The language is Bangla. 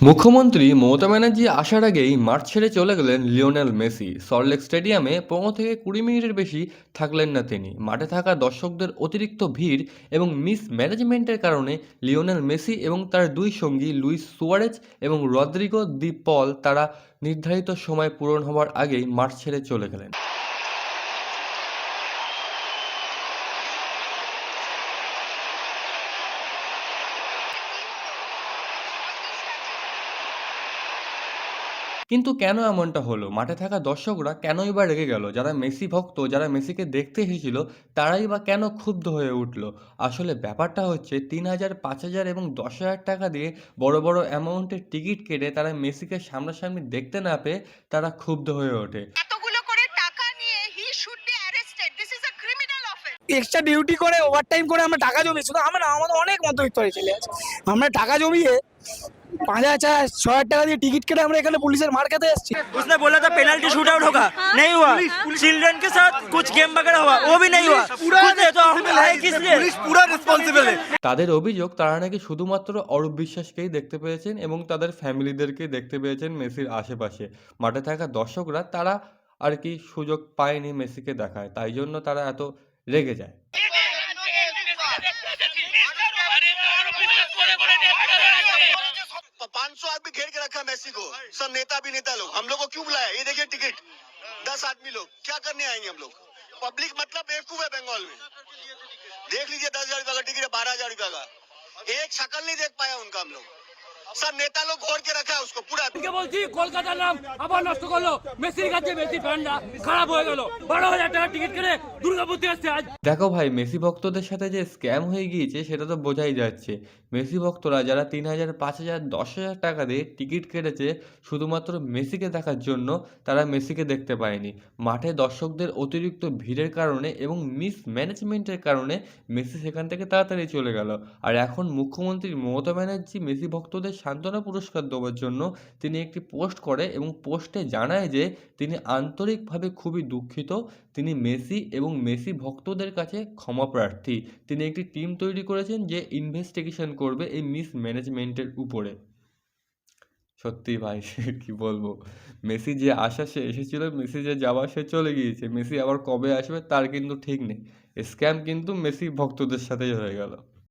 মুখ্যমন্ত্রী মমতা ব্যানার্জি আসার আগেই মাঠ ছেড়ে চলে গেলেন লিওনেল মেসি। সল্টলেক স্টেডিয়ামে 15 থেকে 20 মিনিটের বেশি থাকলেন না তিনি। মাঠে থাকা দর্শকদের অতিরিক্ত ভিড় এবং মিসম্যানেজমেন্টের কারণে লিওনেল মেসি এবং তার দুই সঙ্গী লুইস সুয়ারেজ এবং রদ্রিগো দি পল তারা নির্ধারিত সময় পূরণ হওয়ার আগেই মাঠ ছেড়ে চলে গেলেন। কিন্তু কেন এমনটা হলো? মাঠে থাকা দর্শকরা কেনই বা রেগে গেল? যারা মেসি ভক্ত, যারা মেসিকে দেখতে এসেছিল, তারাই বা কেন ক্ষুব্ধ হয়ে উঠল? আসলে ব্যাপারটা হচ্ছে ৩,০০০, ৫,০০০ এবং ১০,০০০ টাকা দিয়ে বড়, বড় অ্যামাউন্টের টিকিট কেটে তারা মেসিকে সামনাসামনি দেখতে না পেয়ে তারা ক্ষুব্ধ হয়ে ওঠে। এতগুলো করে টাকা নিয়ে he should be arrested, this is a criminal offence. Extra duty করে ওভারটাইম করে আমরা টাকা জমিয়ে, শুধু আমরা আমাদের অনেক মধ্যবিত্ত ছেলে আছে, আমরা টাকা জমিয়ে 5,000 6,000 টাকা দিয়ে टिकट কেটে আমরা এখানে পুলিশের मार खाते এসেছি। उसने बोला था पेनल्टी शूट आउट होगा, नहीं हुआ। चिल्ड्रन के साथ कुछ गेम वगैरह हुआ, वो भी नहीं हुआ। कुछ नहीं, तो हम आए किस लिए? पुलिस पूरा रिस्पॉन्सिबल है। তাদের অভিযোগ তারা নাকি শুধুমাত্র অরূপ বিশ্বাসকেই দেখতে পেয়েছেন এবং তাদের ফ্যামিলিদেরকে দেখতে পেয়েছেন মেসির আশেপাশে। মাঠে থাকা দর্শকরা তারা আর কি সুযোগ পায়নি মেসিকে দেখায়, তাই জন্য তারা এত রেগে যায়। 500 आदमी घेर के रखा मैसी को, सब नेता भी नेता लोग। हम लोग को क्यों बुलाया? ये देखिए टिकट 10 आदमी लोग क्या करने आएंगे हम लोग? पब्लिक मतलब बेवकूफ है बंगाल में। देख लीजिए 10,000 रुपया का टिकट है, 12,000 रुपया का। एक शक्ल नहीं देख पाया उनका हम लोग। सब नेता लोग घोर के रखा है उसको पूरा। বলছি কলকাতার নাম আবার নষ্ট করলো, মেসির কাছে মেসি ফ্যানরা খারাপ হয়ে গেল। 12,000 টাকা টিকিট কিনে দুর্গাপুর থেকে আসছে আজ। দেখো ভাই, মেসি ভক্তদের সাথে যে স্ক্যাম হয়ে গিয়েছে সেটা তো বোঝাই যাচ্ছে। মেসি ভক্তরা যারা ৩,০০০, ৫,০০০, ১০,০০০ টাকা দিয়ে টিকিট কেটেছে শুধুমাত্র মেসিকে দেখার জন্য, তারা মেসিকে দেখতে পায়নি। মাঠে দর্শকদের অতিরিক্ত ভিড়ের কারণে এবং মিসম্যানেজমেন্টের কারণে মেসি সেখান থেকে তাড়াতাড়ি চলে গেল। আর এখন মুখ্যমন্ত্রী মমতা ব্যানার্জি মেসি ভক্তদের সান্ত্বনা পুরস্কার দেওয়ার জন্য তিনি একটি পোস্ট করে এবং পোস্টে জানায় যে তিনি আন্তরিকভাবে খুবই দুঃখিত। তিনি মেসি এবং মেসি ভক্তদের কাছে ক্ষমা প্রার্থী। তিনি একটি টিম তৈরি করেছেন যে ইনভেস্টিগেশন করবে এই মিসম্যানেজমেন্টের উপরে। সত্যি ভাই কি বলবো, মেসি যে আসা সে এসেছিল, মেসি যে যাওয়া সে চলে গিয়েছে। মেসি আবার কবে আসবে তার কিন্তু ঠিক নেই। স্ক্যাম কিন্তু মেসি ভক্তদের সাথেই হয়ে গেল।